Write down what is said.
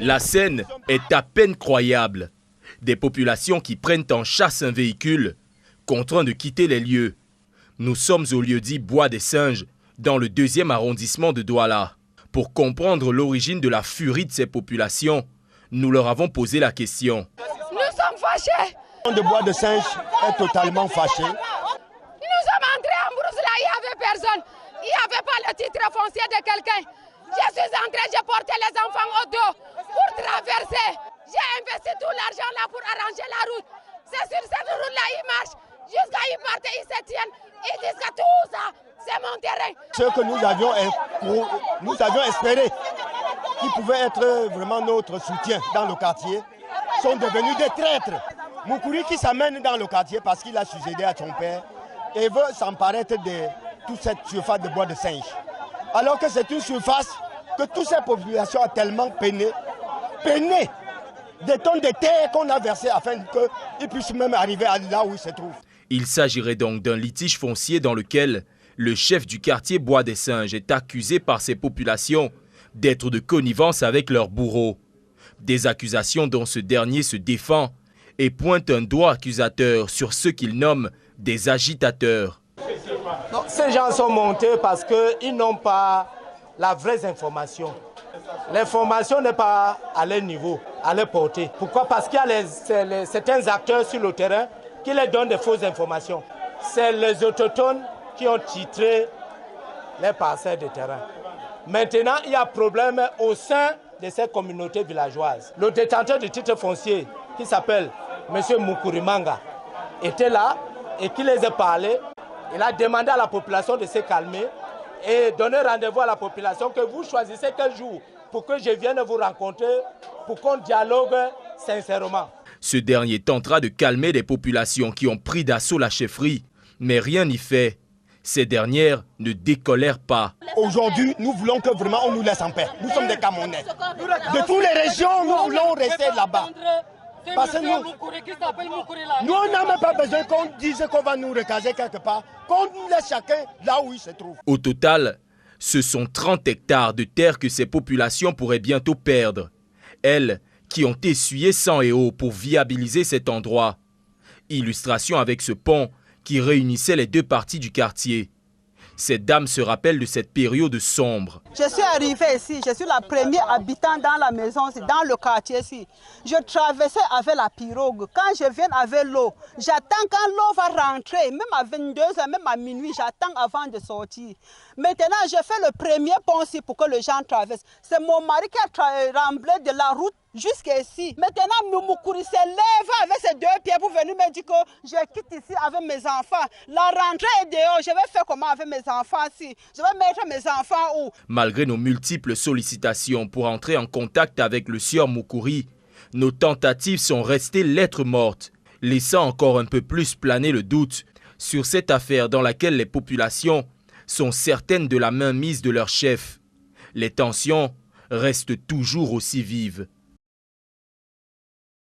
La scène est à peine croyable. Des populations qui prennent en chasse un véhicule, contraints de quitter les lieux. Nous sommes au lieu-dit Bois des Singes, dans le 2e arrondissement de Douala. Pour comprendre l'origine de la furie de ces populations, nous leur avons posé la question. Nous sommes fâchés. Le Bois des Singes est totalement fâché. Nous sommes entrés en brousse là, il n'y avait personne. Il n'y avait pas le titre foncier de quelqu'un. Je suis entré, j'ai porté les enfants au dos pour traverser. J'ai investi tout l'argent là pour arranger la route. C'est sur cette route-là, ils marchent. Jusqu'à y partent, ils se tiennent. Ils disent que tout ça, c'est mon terrain. Ce que nous avions espéré, qui pouvaient être vraiment notre soutien dans le quartier, sont devenus des traîtres. Moukouri qui s'amène dans le quartier parce qu'il a succédé à son père et veut s'emparer de toute cette surface de Bois de Singe. Alors que c'est une surface que toutes ces populations ont tellement peiné des tonnes de terre qu'on a versées afin qu'ils puissent même arriver à là où ils se trouvent. Il s'agirait donc d'un litige foncier dans lequel le chef du quartier Bois des Singes est accusé par ces populations d'être de connivence avec leurs bourreaux. Des accusations dont ce dernier se défend et pointe un doigt accusateur sur ceux qu'il nomme des agitateurs. Non, ces gens sont montés parce qu'ils n'ont pas la vraie information. L'information n'est pas à leur niveau, à leur portée. Pourquoi? Parce qu'il y a certains acteurs sur le terrain qui leur donnent des fausses informations. C'est les autochtones qui ont titré les parcelles de terrain. Maintenant, il y a problème au sein de ces communautés villageoises. Le détenteur du titre foncier, qui s'appelle M. Moukouri Manga, était là et qui les a parlé. Il a demandé à la population de se calmer et donner rendez-vous à la population que vous choisissez quel jour pour que je vienne vous rencontrer, pour qu'on dialogue sincèrement. Ce dernier tentera de calmer les populations qui ont pris d'assaut la chefferie, mais rien n'y fait. Ces dernières ne décolèrent pas. Aujourd'hui, nous voulons que vraiment on nous laisse en paix. Nous sommes des Camerounais. De toutes les régions, nous voulons rester là-bas. Parce que nous on n'a même pas besoin qu'on dise qu'on va nous recaser quelque part, qu'on nous laisse chacun là où il se trouve. Au total, ce sont 30 hectares de terre que ces populations pourraient bientôt perdre. Elles qui ont essuyé sang et eau pour viabiliser cet endroit. Illustration avec ce pont qui réunissait les deux parties du quartier. Cette dame se rappelle de cette période sombre. Je suis arrivée ici, je suis la première habitante dans la maison, dans le quartier ici. Je traversais avec la pirogue. Quand je viens avec l'eau, j'attends quand l'eau va rentrer, même à 22h, même à minuit, j'attends avant de sortir. Maintenant, je fais le premier pont ici pour que les gens traversent. C'est mon mari qui a remblé de la route jusqu'ici. Maintenant, Moukouri se lève avec ses deux pieds pour venir me dire que je quitte ici avec mes enfants. La rentrée est dehors, je vais faire comment avec mes enfants ici? Je vais mettre mes enfants où? Malgré nos multiples sollicitations pour entrer en contact avec le sieur Moukouri, nos tentatives sont restées lettres mortes, laissant encore un peu plus planer le doute sur cette affaire dans laquelle les populations sont certaines de la mainmise de leur chef. Les tensions restent toujours aussi vives.